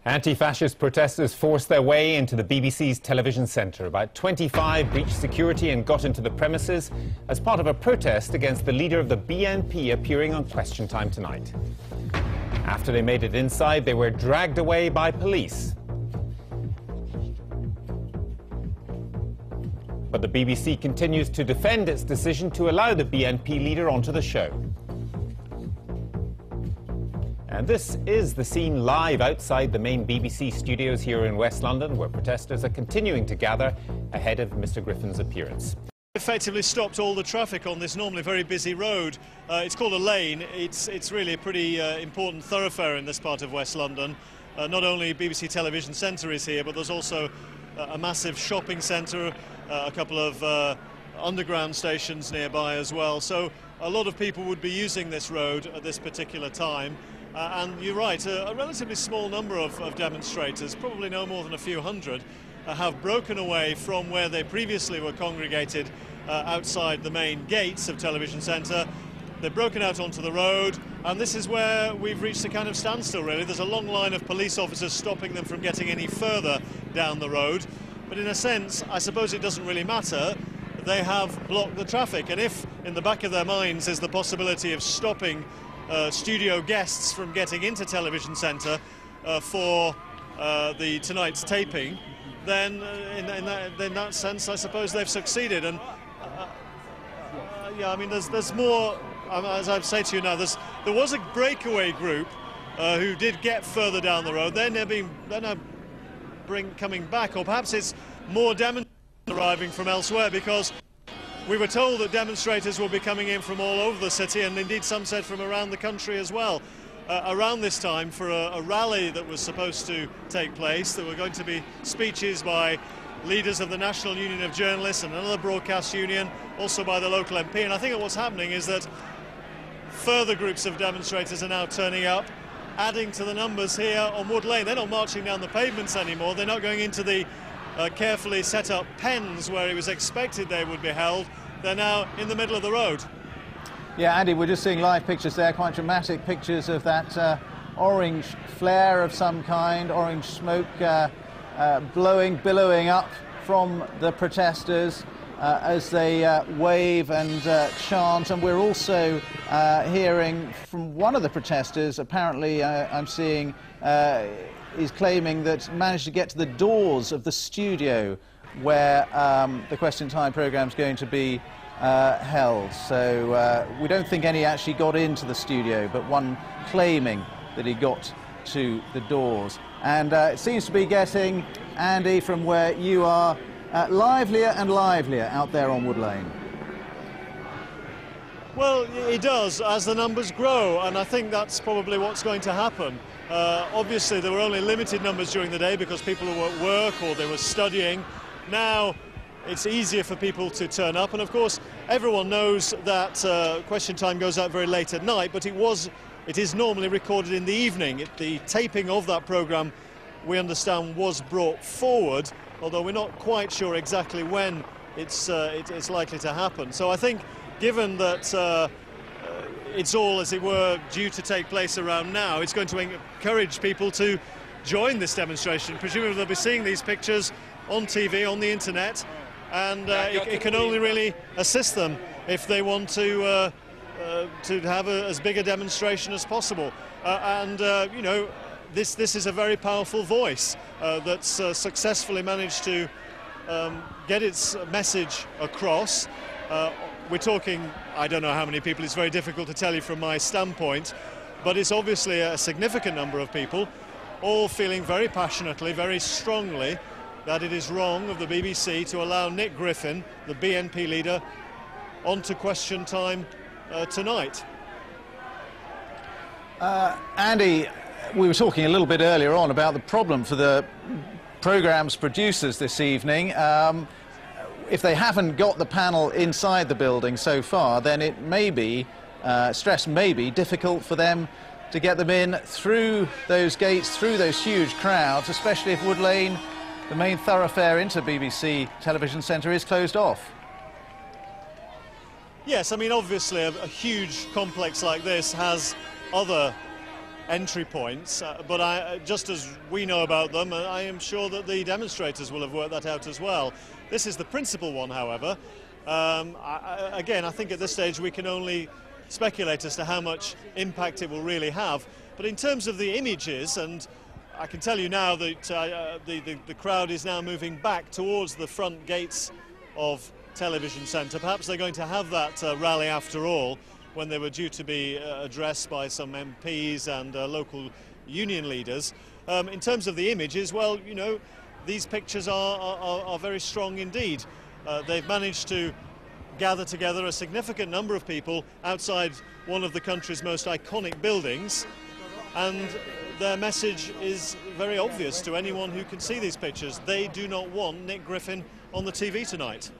Anti-fascist protesters forced their way into the BBC's television centre. About 25 breached security and got into the premises as part of a protest against the leader of the BNP appearing on Question Time tonight. After they made it inside, they were dragged away by police. But the BBC continues to defend its decision to allow the BNP leader onto the show. And this is the scene live outside the main BBC studios here in West London, where protesters are continuing to gather ahead of Mr. Griffin's appearance. Effectively stopped all the traffic on this normally very busy road. It's called a lane. It's really a pretty important thoroughfare in this part of West London. Not only BBC Television Centre is here, but there's also a massive shopping centre, a couple of underground stations nearby as well. So a lot of people would be using this road at this particular time. And you're right, a relatively small number of demonstrators, probably no more than a few hundred, have broken away from where they previously were congregated outside the main gates of Television Centre. They've broken out onto the road, and this is where we've reached a kind of standstill, really. There's a long line of police officers stopping them from getting any further down the road. But in a sense, I suppose it doesn't really matter. They have blocked the traffic, and if in the back of their minds is the possibility of stopping studio guests from getting into Television Centre for tonight's taping, then in that sense, I suppose they've succeeded. And yeah, I mean, there's more. As I say to you now, there was a breakaway group who did get further down the road. They're now coming back, or perhaps it's more demonstrators arriving from elsewhere, because we were told that demonstrators will be coming in from all over the city, and indeed some said from around the country as well, around this time for a rally that was supposed to take place. There were going to be speeches by leaders of the National Union of Journalists and another broadcast union, also by the local MP. And I think that what's happening is that further groups of demonstrators are now turning up, adding to the numbers here on Wood Lane. They're not marching down the pavements anymore. They're not going into the carefully set up pens where it was expected they would be held. They're now in the middle of the road. Yeah, Andy, we're just seeing live pictures there, quite dramatic pictures of that orange flare of some kind, orange smoke billowing up from the protesters as they wave and chant. And we're also hearing from one of the protesters, apparently I'm seeing is claiming that managed to get to the doors of the studio where the Question Time programme is going to be held. So we don't think any actually got into the studio, but one claiming that he got to the doors. And it seems to be getting, Andy, from where you are, livelier and livelier out there on Wood Lane. Well, it does, as the numbers grow, and I think that's probably what's going to happen. Obviously, there were only limited numbers during the day because people were at work or they were studying. Now, it's easier for people to turn up, and of course, everyone knows that Question Time goes out very late at night, but it is normally recorded in the evening. The taping of that programme, we understand, was brought forward, although we're not quite sure exactly when it's likely to happen. So I think, given that it's all, as it were, due to take place around now, it's going to encourage people to join this demonstration. Presumably they'll be seeing these pictures on TV, on the internet, and it can only really assist them if they want to have as big a demonstration as possible. You know, this is a very powerful voice that's successfully managed to get its message across. We're talking, I don't know how many people, it's very difficult to tell you from my standpoint, but it's obviously a significant number of people, all feeling very passionately, very strongly, that it is wrong of the BBC to allow Nick Griffin, the BNP leader, onto Question Time tonight. Andy, we were talking a little bit earlier on about the problem for the programme's producers this evening. If they haven't got the panel inside the building so far, then it may be, stress may be, difficult for them to get them in through those gates, through those huge crowds, especially if Wood Lane, the main thoroughfare into BBC Television Centre, is closed off. Yes, I mean, obviously a huge complex like this has other entry points, but just as we know about them, I am sure that the demonstrators will have worked that out as well. This is the principal one, however. Again, I think at this stage we can only speculate as to how much impact it will really have. But in terms of the images, and I can tell you now that the crowd is now moving back towards the front gates of Television Centre. Perhaps they're going to have that rally after all, when they were due to be addressed by some MPs and local union leaders. In terms of the images, well, you know, these pictures are very strong indeed. They've managed to gather together a significant number of people outside one of the country's most iconic buildings, and their message is very obvious to anyone who can see these pictures. They do not want Nick Griffin on the TV tonight.